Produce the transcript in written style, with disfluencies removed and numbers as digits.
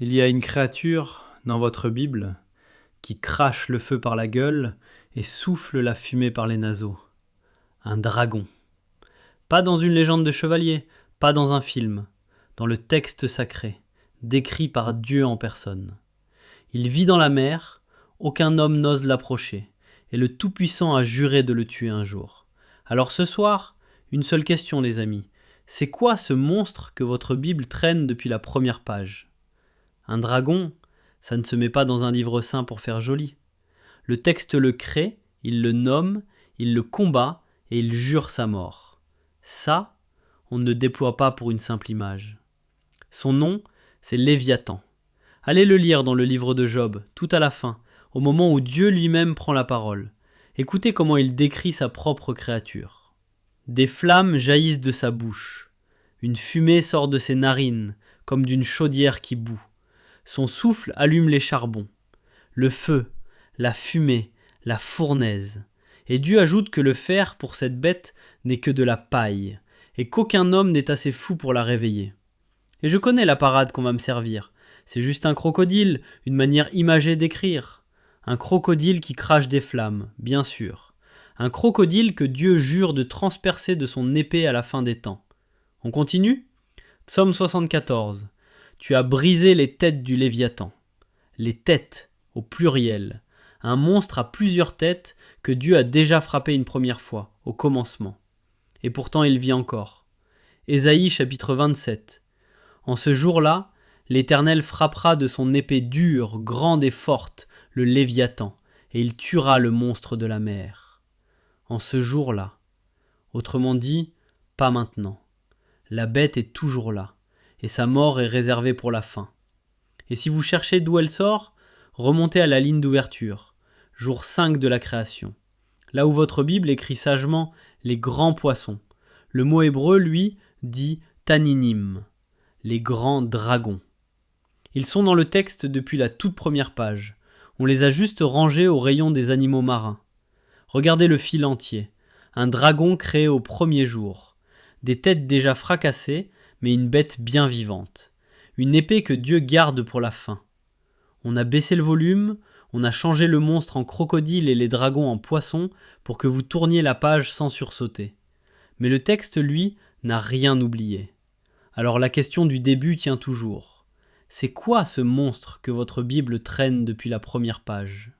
Il y a une créature dans votre Bible qui crache le feu par la gueule et souffle la fumée par les naseaux. Un dragon. Pas dans une légende de chevalier, pas dans un film, dans le texte sacré, décrit par Dieu en personne. Il vit dans la mer, aucun homme n'ose l'approcher, et le Tout-Puissant a juré de le tuer un jour. Alors ce soir, une seule question les amis, c'est quoi ce monstre que votre Bible traîne depuis la première page ? Un dragon, ça ne se met pas dans un livre saint pour faire joli. Le texte le crée, il le nomme, il le combat et il jure sa mort. Ça, on ne le déploie pas pour une simple image. Son nom, c'est Léviathan. Allez le lire dans le livre de Job, tout à la fin, au moment où Dieu lui-même prend la parole. Écoutez comment il décrit sa propre créature. Des flammes jaillissent de sa bouche. Une fumée sort de ses narines, comme d'une chaudière qui bout. Son souffle allume les charbons. Le feu, la fumée, la fournaise. Et Dieu ajoute que le fer pour cette bête n'est que de la paille, et qu'aucun homme n'est assez fou pour la réveiller. Et je connais la parade qu'on va me servir. C'est juste un crocodile, une manière imagée d'écrire. Un crocodile qui crache des flammes, bien sûr. Un crocodile que Dieu jure de transpercer de son épée à la fin des temps. On continue ? Psaume 74. Tu as brisé les têtes du Léviathan. Les têtes, au pluriel. Un monstre à plusieurs têtes que Dieu a déjà frappé une première fois, au commencement. Et pourtant il vit encore. Ésaïe chapitre 27. En ce jour-là, l'Éternel frappera de son épée dure, grande et forte, le Léviathan, et il tuera le monstre de la mer. En ce jour-là. Autrement dit, pas maintenant. La bête est toujours là, et sa mort est réservée pour la fin. Et si vous cherchez d'où elle sort, remontez à la ligne d'ouverture, jour 5 de la création. Là où votre Bible écrit sagement les grands poissons. Le mot hébreu, lui, dit taninim, les grands dragons. Ils sont dans le texte depuis la toute première page. On les a juste rangés au rayon des animaux marins. Regardez le fil entier. Un dragon créé au premier jour. Des têtes déjà fracassées, mais une bête bien vivante. Une épée que Dieu garde pour la fin. On a baissé le volume, on a changé le monstre en crocodile et les dragons en poisson pour que vous tourniez la page sans sursauter. Mais le texte, lui, n'a rien oublié. Alors la question du début tient toujours. C'est quoi ce monstre que votre Bible traîne depuis la première page ?